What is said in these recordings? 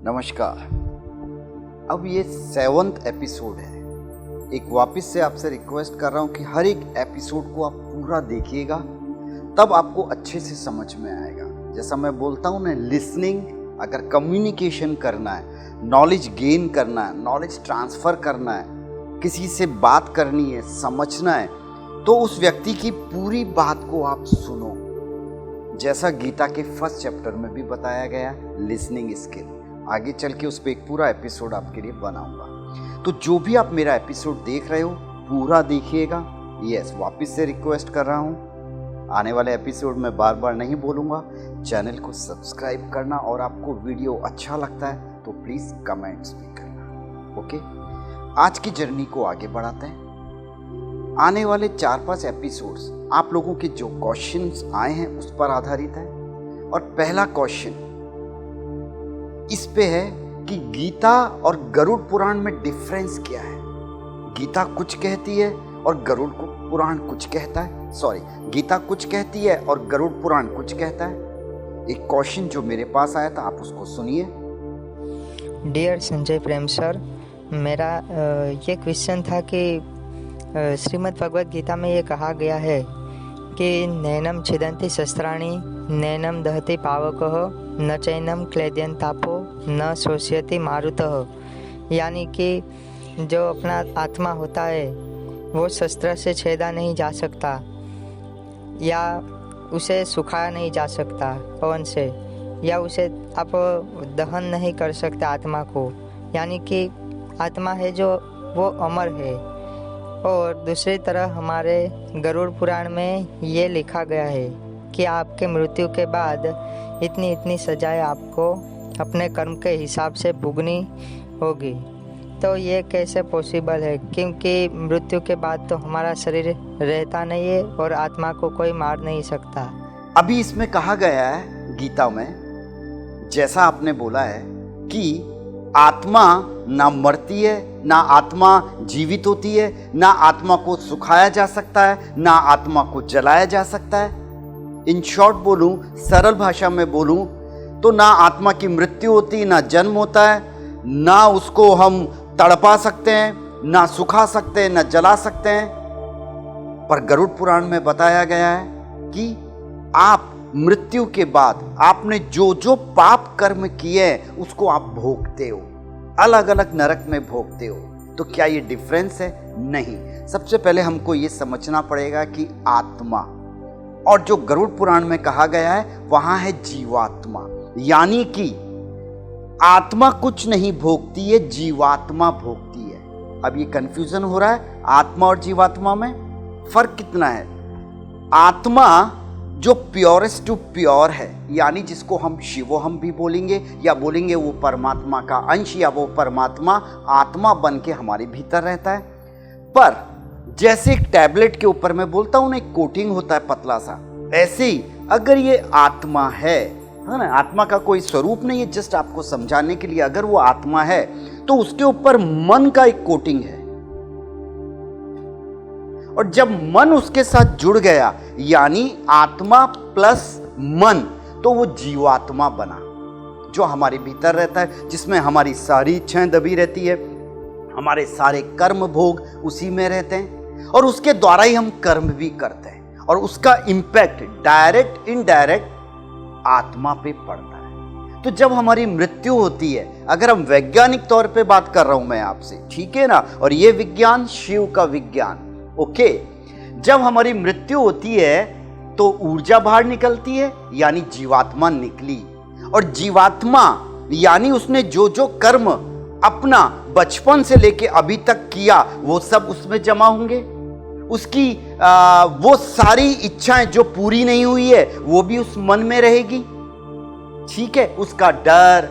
नमस्कार। अब ये 7वां एपिसोड है। एक वापस से आपसे रिक्वेस्ट कर रहा हूँ कि हर एक एपिसोड को आप पूरा देखिएगा, तब आपको अच्छे से समझ में आएगा। जैसा मैं बोलता हूँ ना, लिसनिंग, अगर कम्युनिकेशन करना है, नॉलेज गेन करना है, नॉलेज ट्रांसफ़र करना है, किसी से बात करनी है, समझना है, तो उस व्यक्ति की पूरी बात को आप सुनो। जैसा गीता के फर्स्ट चैप्टर में भी बताया गया, लिसनिंग स्किल। आगे चल के उस पर एक पूरा एपिसोड आपके लिए बनाऊंगा। तो जो भी आप मेरा एपिसोड देख रहे हो, पूरा देखिएगा। यस, वापस से रिक्वेस्ट कर रहा हूँ, आने वाले एपिसोड में बार बार नहीं बोलूँगा, चैनल को सब्सक्राइब करना, और आपको वीडियो अच्छा लगता है तो प्लीज़ कमेंट्स भी करना। ओके, आज की जर्नी को आगे बढ़ाते हैं। आने वाले 4-5 एपिसोड्स आप लोगों के जो क्वेश्चंस आए हैं उस पर आधारित है। और पहला क्वेश्चन इस पे है कि गीता और गरुड़ पुराण में डिफरेंस क्या है। गीता कुछ कहती है और गरुड़ पुराण कुछ कहता है। सॉरी, गीता कुछ कहती है और गरुड़ पुराण कुछ कहता है। एक क्वेश्चन जो मेरे पास आया था, आप उसको सुनिए। डियर संजय प्रेम सर, मेरा ये क्वेश्चन था कि श्रीमद् भगवद गीता में ये कहा गया है कि नैनम छिदन्ति शस्त्राणि नैनम दहति पावकः न चैनम क्लेद्यंतापो न शोष्यति मारुतः। यानी कि जो अपना आत्मा होता है वो शस्त्र से छेदा नहीं जा सकता या उसे सुखाया नहीं जा सकता पवन से, या उसे आप दहन नहीं कर सकते आत्मा को। यानी कि आत्मा है जो वो अमर है। और दूसरी तरह हमारे गरुड़ पुराण में ये लिखा गया है कि आपके मृत्यु के बाद इतनी इतनी सजाएं आपको अपने कर्म के हिसाब से भुगतनी होगी। तो ये कैसे पॉसिबल है, क्योंकि मृत्यु के बाद तो हमारा शरीर रहता नहीं है और आत्मा को कोई मार नहीं सकता। अभी इसमें कहा गया है गीता में, जैसा आपने बोला है कि आत्मा ना मरती है, ना आत्मा जीवित होती है, ना आत्मा को सुखाया जा सकता है, ना आत्मा को जलाया जा सकता है। इन शॉर्ट बोलूं, सरल भाषा में बोलूं तो ना आत्मा की मृत्यु होती, ना जन्म होता है, ना उसको हम तड़पा सकते हैं, ना सुखा सकते हैं, ना जला सकते हैं। पर गरुड़ पुराण में बताया गया है कि आप मृत्यु के बाद आपने जो जो पाप कर्म किए हैं उसको आप भोगते हो, अलग अलग नरक में भोगते हो। तो क्या ये डिफरेंस है? नहीं। सबसे पहले हमको ये समझना पड़ेगा कि आत्मा, और जो गरुड़ पुराण में कहा गया है वहां है जीवात्मा। यानी कि आत्मा कुछ नहीं भोगती है, जीवात्मा भोगती है। अब ये कंफ्यूजन हो रहा है, आत्मा और जीवात्मा में फर्क कितना है। आत्मा जो प्योरेस्ट टू प्योर है, यानी जिसको हम शिवोहम भी बोलेंगे, या बोलेंगे वो परमात्मा का अंश, या वो परमात्मा आत्मा बन के हमारे भीतर रहता है। पर जैसे एक टैबलेट के ऊपर मैं बोलता हूँ ना, एक कोटिंग होता है पतला सा, ऐसे ही अगर ये आत्मा है ना, आत्मा का कोई स्वरूप नहीं है, जस्ट आपको समझाने के लिए, अगर वो आत्मा है तो उसके ऊपर मन का एक कोटिंग है। और जब मन उसके साथ जुड़ गया, यानी आत्मा प्लस मन, तो वो जीवात्मा बना, जो हमारे भीतर रहता है, जिसमें हमारी सारी इच्छाएं दबी रहती है, हमारे सारे कर्म भोग उसी में रहते हैं, और उसके द्वारा ही हम कर्म भी करते हैं, और उसका इम्पैक्ट डायरेक्ट इनडायरेक्ट आत्मा पे पड़ता है। तो जब हमारी मृत्यु होती है, अगर हम वैज्ञानिक तौर पे बात कर रहा हूं मैं आपसे, ठीक है ना, और ये विज्ञान शिव का विज्ञान, ओके, जब हमारी मृत्यु होती है तो ऊर्जा बाहर निकलती है, यानी जीवात्मा निकली। और जीवात्मा यानी उसने जो जो कर्म अपना बचपन से लेके अभी तक किया वो सब उसमें जमा होंगे। उसकी वो सारी इच्छाएं जो पूरी नहीं हुई है वो भी उस मन में रहेगी, ठीक है। उसका डर,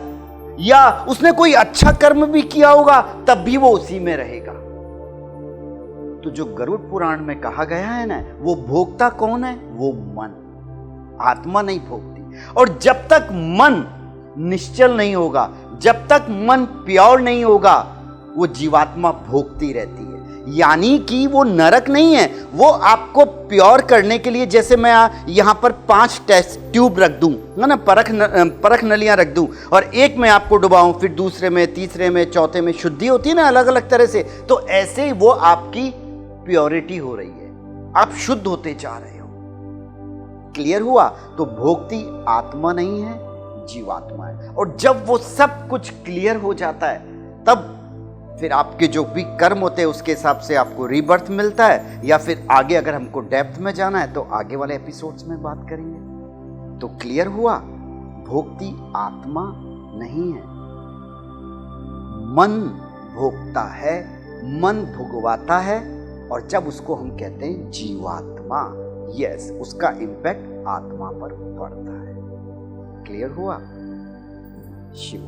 या उसने कोई अच्छा कर्म भी किया होगा तब भी वो उसी में रहेगा। तो जो गरुड़ पुराण में कहा गया है ना, वो भोगता कौन है? वो मन, आत्मा नहीं भोगती। और जब तक मन निश्चल नहीं होगा, जब तक मन प्योर नहीं होगा, वो जीवात्मा भोगती रहती है। यानी कि वो नरक नहीं है, वो आपको प्योर करने के लिए, जैसे मैं यहाँ पर 5 टेस्ट ट्यूब रख दूँ, है ना, परख नलियाँ रख दूँ, और एक में आपको डुबाऊँ, फिर दूसरे में, तीसरे में, चौथे में, शुद्धि होती है ना अलग अलग तरह से, तो ऐसे ही वो आपकी प्योरिटी हो रही है, आप शुद्ध होते जा रहे हो। क्लियर हुआ? तो भोक्ती आत्मा नहीं है, जीवात्मा है। और जब वो सब कुछ क्लियर हो जाता है, तब फिर आपके जो भी कर्म होते हैं उसके हिसाब से आपको रीबर्थ मिलता है, या फिर आगे अगर हमको डेप्थ में जाना है तो आगे वाले एपिसोड्स में बात करेंगे। तो क्लियर हुआ? भोक्ती आत्मा नहीं है, मन भोगता है, मन भुगवाता है, और जब उसको हम कहते हैं जीवात्मा, यस, उसका इंपैक्ट आत्मा पर पड़ता है। क्लियर हुआ? शिव।